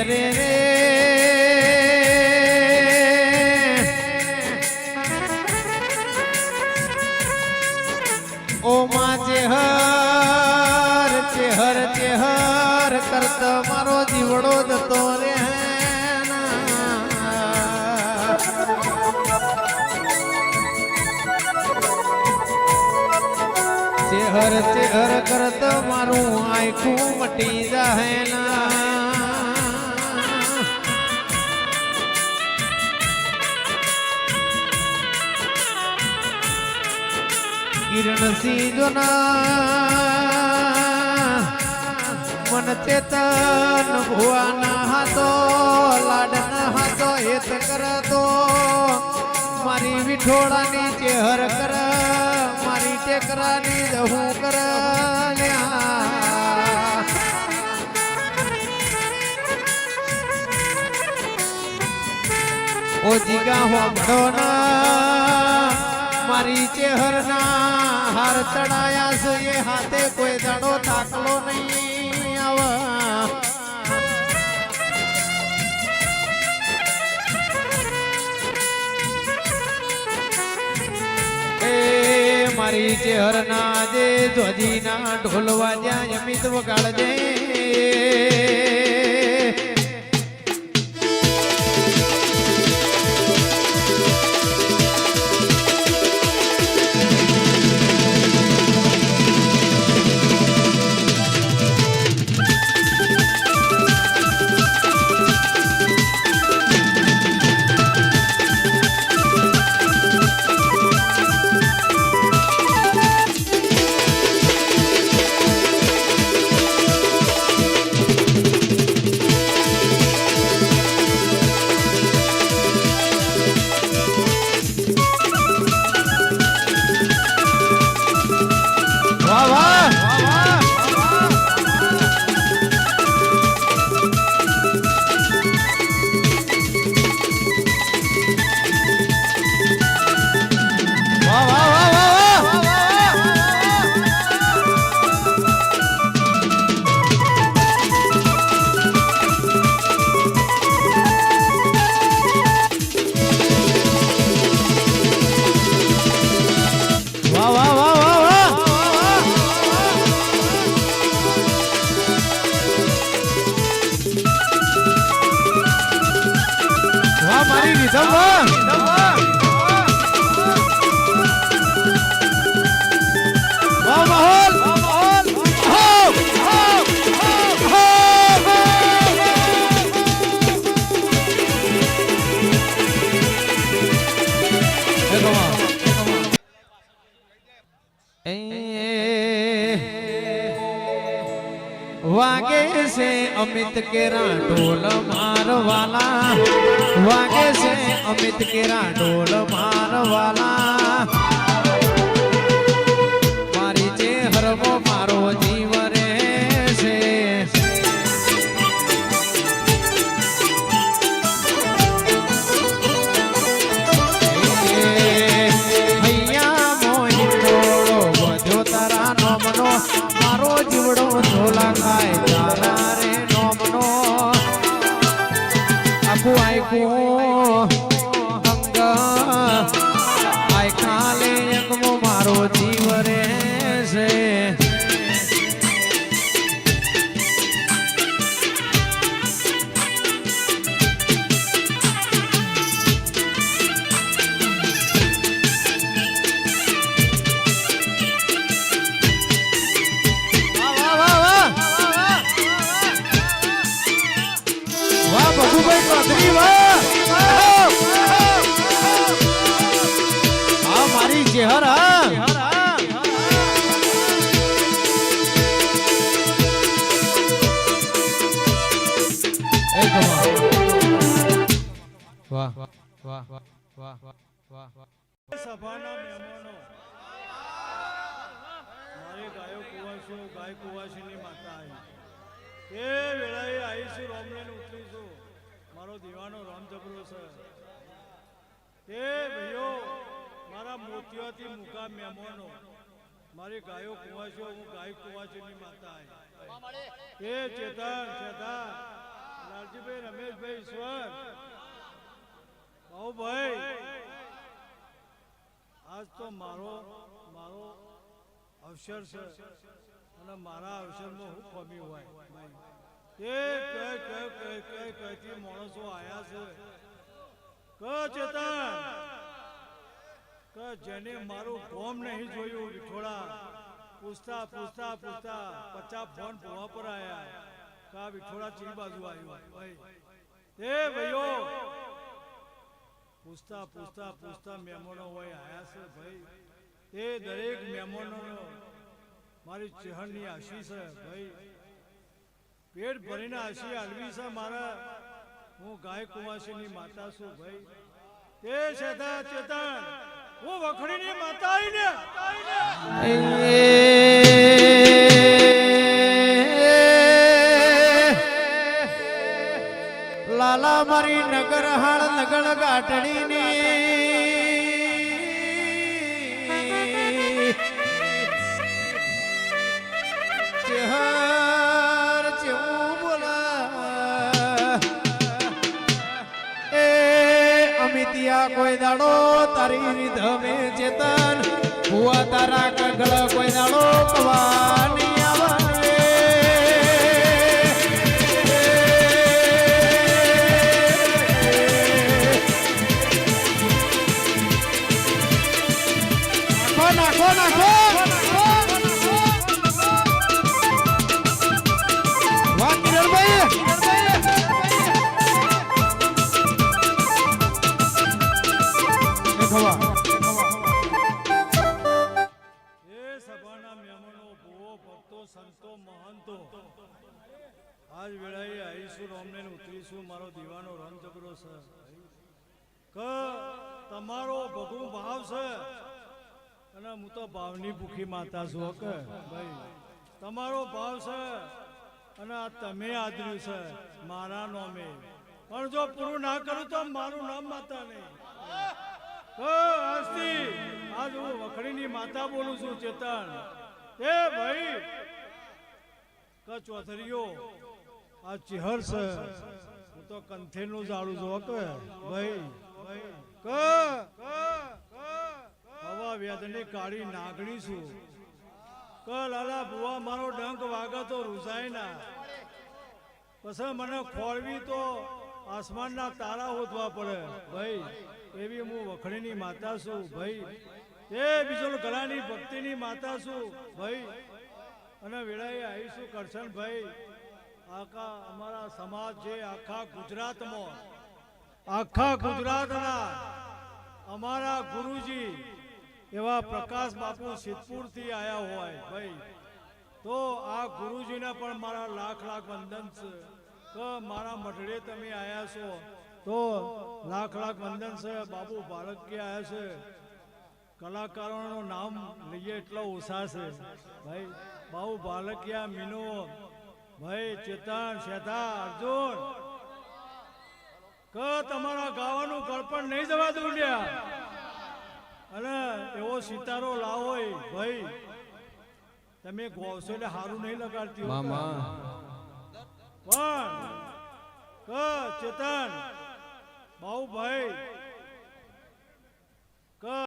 રે રે ઓ માં ચેહર ચેહર ચેહર કરતો મારો જીવડો જતો રે ચેહર ચેહર કરતો મારું આંખું મટી જાહે ના કિરણ સિંહ મન ચેતન ભુવાના હાથો લાડના હાથો હેત કરતો મારી વિઠોળાની ચેહર કર મારી ટેકરાની દહું કર ઓ જીગા હોબડો ના મારી ચેહર ના હાર ચડાયા છે એ હાથે કોઈ દાડો તાકલો નહીં આવા એ મારી ચેહર ના જે ધ્વજી ના ઢોલ વાજ્યા અમિત વગાડજે મારી રીધમ વાહ માહોલ वागे से अमित केरा ढोल मारवाला वागे से अमित केरा ढोल मारवाला मारी चेहर वो मारो जीव रे से भैया मोहि थोड़ो बधो तारा नोमनो मारो जीवड़ो झोला खाए तारा रे नोमनो आखू आईकू अंग आय खाले अंगमो मारो जीव रे से मारी चेहर वाह वाह वाह वाह वाह સભાના મહેમાનો મારે ગાયો કુવાસો ગાય કુવાસીની માતા આવી એ વેળાએ આવીશું રોમલેન ઉતરીશું મારો દીવાનો રામ જબરો છે એ ભાઈઓ મારા મોતિયાથી મુકા મહેમાનો મારી ગાયો કુવાસો હું ગાય કુવાસીની માતા આવી એ ચેતન ચેતા લાલજીભાઈ રમેશભાઈ ઈશ્વર ભાઈ આજ તો મારો અવસર છે અને મારા અવસરમાં હું ખમી હોય એ કઈ માણસો આયા છે ચેતન જેને મારું ગોમ નહીં જોયું વિઠોડા પૂછતા 50 ફોન ભોવા પર આયા કા વિઠોડા ચી બાજુ આવ્યો ભાઈ એ ભાઈઓ પૂછતા મહેમાનો હોય આયા છે ભાઈ એ દરેક મહેમાનોનો મારી ચહેરની આશી છે ભાઈ પેટ ભરીને આશી આલવી છે મારા હું ગાય કુંવાસીની માતા છું ભાઈ એ ચેતન હું વખડીની માતા આવીને લાલા મારી નગર હાળ નગર ગાંઠણીની ચહેર જેવું બોલા એ અમિતિયા કોઈ દાડો તારી રીધમે ચેતન ભુવા તારા કગળ કોઈ દાડો કવાની આજ વેળાએ આવીશું રોમને ઉતરીશું મારો દીવાનો રંગ જબરો છે કે તમારો ભગુ ભાવ છે અને હું તો ભાવની ભૂખી માતા છું કે ભાઈ તમારો ભાવ છે અને આ તમે આદર્યું છે મારા નામે પણ જો પૂરું ના કરું તો મારું નામ માતા નહીં આજથી આજ હું વખડીની માતા બોલું છું ચેતન એ ભાઈ કે ચૌધરીઓ આ ચહેર છે હું તો કંથેરનું ઝાડું જો કે ભાઈ હવા વ્યાધની કાળી નાગણી છું કે લાલા બુવા મારો ડંક વાગે તો રૂઝાય ના પછી મને ખોળવી તો આસમાનના તારા હોતવા પડે ભાઈ એવી હું વખડીની માતા છું ભાઈ એ બીજો ગળાની ભક્તિની માતા છું ભાઈ અને વેળાએ આવીશું કરશનભાઈ આખા અમારા સમાજ જે આખા ગુજરાતના અમારા ગુરુજી એવા પ્રકાશ બાપુ સિદ્ધપુરથી આવ્યા હોય ભાઈ તો આ ગુરુજીને પણ મારા લાખ વંદન છે કે મારા મઢડે તમે આવ્યા છો તો લાખ વંદન છે બાપુ બાળકી આવ્યા છે કલાકારોનું નામ લઈએ એટલો ઓછા છે ભાઈ બાબુ બાલકિયા મીનો ભાઈ ચેતન શેઠા અર્જુન કે તમારા ગાવાનું ગળપણ નહીં જવા દઉં અને એવો સિતારો લાવો ભાઈ તમે ગોવશો એટલે સારું નહીં લગાડતી પણ ચેતન બાબુ ભાઈ